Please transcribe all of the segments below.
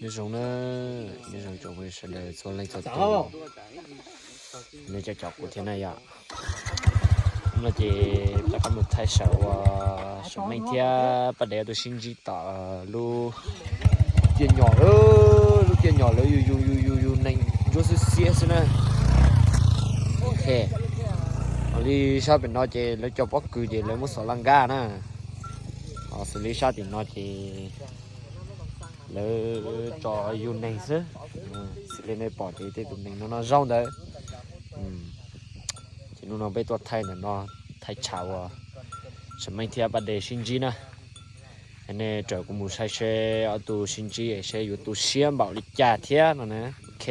như giống nó như giống chỗ mình sẽ để cho lên cho tôi nên cho chọc của thế này ạ nó chỉ ta có một thái sầu sầu mấy thia bắt đầu tôi xin chỉ tỏ lu tiền nhỏ lu tiền nhỏ lu yu này yo sẽ xia thế này ok đi sao bên nó chỉ lấy cho bóc cười chỉ lấy một số lăng ga nè họ xử lý sao thì nó chỉ lấy cho yu này chứ xử lý này bỏ thì tụi mình nó rong đấy chỉ nó bây giờ thay là nó thay chảo sớm mấy thì bắt đầu sinh chi nè anh này trở cũng muốn sai xe ở tù sinh chi sẽอยู่tù xiêm bảo đi trả thế nó nè ok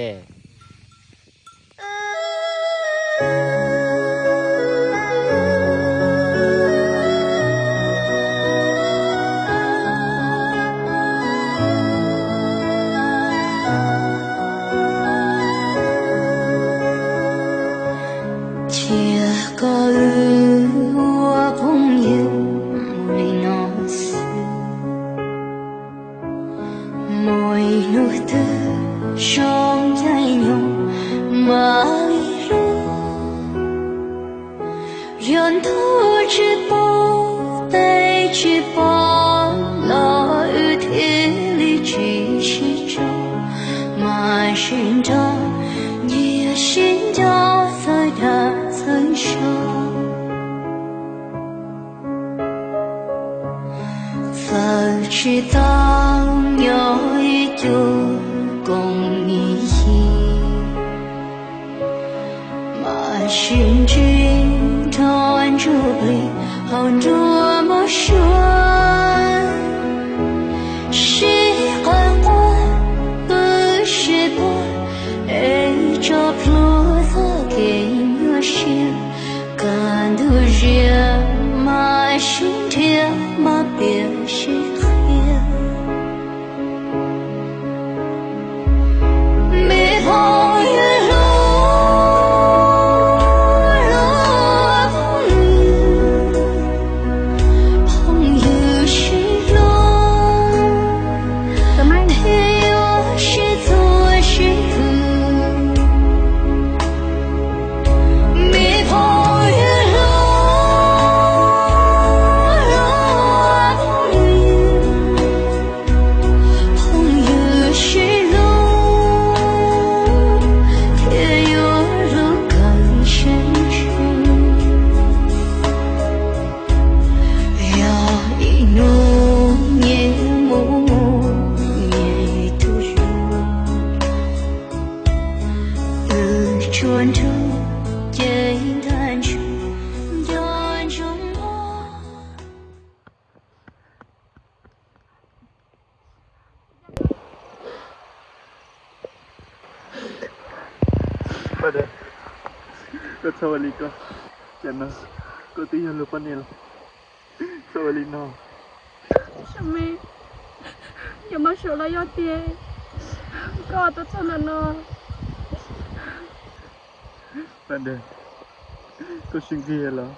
知道有一度共你意，马寻君断竹里，好多么顺，是寒欢不是暖，一着路子给我心，感动人马寻天马别是。Pada kau sawali kau jangan kau tiada lupa nil sawali no Shami ya mashallah ya tie kau tu sana no pada kau singgi lah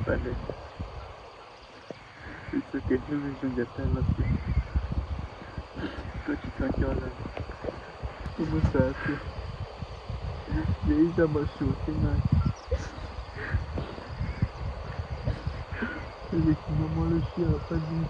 Pada itu kehil vision jata lagi kau cakap jalan kamu satu jadi sama syuting jadi cuma manusia apa ni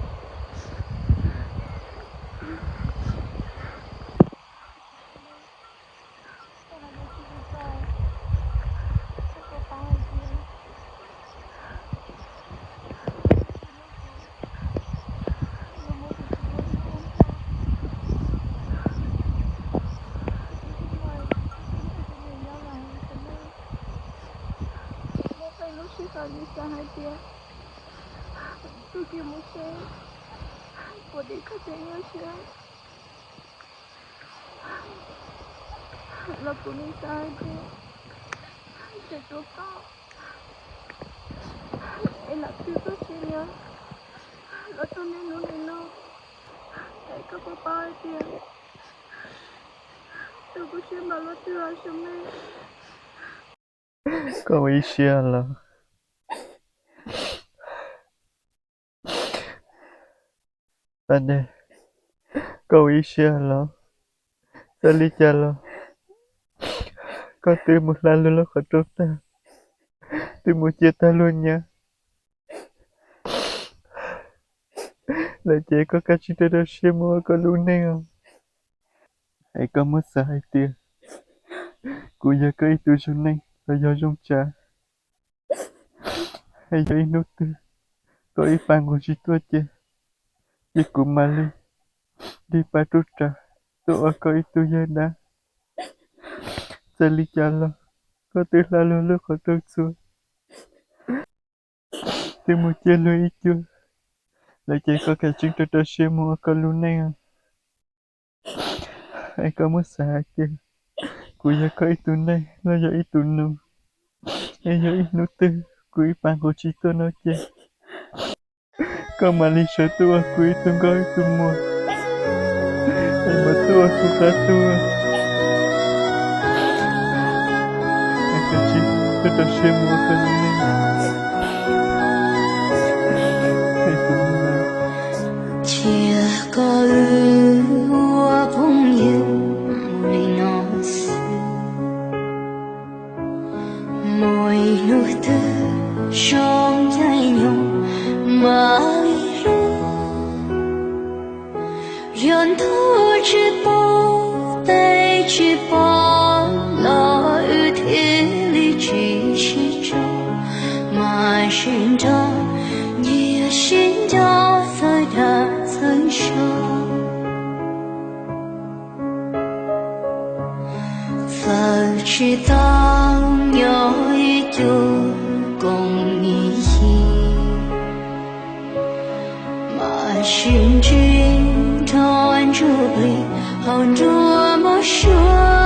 bisa hadir tu dia mesti boleh kerjanya siap laku ni sahaja 给多高？哎，那丢多些呢？那多年努力呢？哎，个宝宝一点，都不是马路丢啊什么Kau inshallah. Tane, kau inshallah. Sali calo. Kau timu lalu lo kau tuta. Timu cita luôn nha. Là chị có cái chuyện đó xem mua có luôn nè không? Hãy có mất sai tiền. Cô giờ cái tu xuống này là do trong trà. Hãy cho nút tư. Có ý phản của chị tôi chứ. Chị cũng mà đi. Đi ba trút trà. Tôi có ý tu giờ đã. Sẽ lý trả lo. Có tư là luôn lúc họ trơn xuống. Thì một chia lưu ý chưa. Là chị có cái chuyện đó xem mua có luôn nè không? Hãy có mất sai chứ. Cô giờ có ý tu này là do ý tu nụ. Hãy do ý nút tư. Cô ý phản của chị tôi nói chứ. Có mà lý sở tua cô ý tu gói tu mua. Hãy mà tua cô ta tua. Hãy có chị tôi xem mua có luôn nè. Hãy tu mua. Chia có ua phong yêu mùi nó mùi nụ tư trong tay nhau mà lu riêng thu chỉ bỏ tay chỉ bỏ lo ưu thế lý chỉ cho mà sinh ra như sinh ra rồi đã thân sâu và chỉ tao nhớ ý tu cùng ý mà sinh trình tròn chu bì hồn chúa mà chúa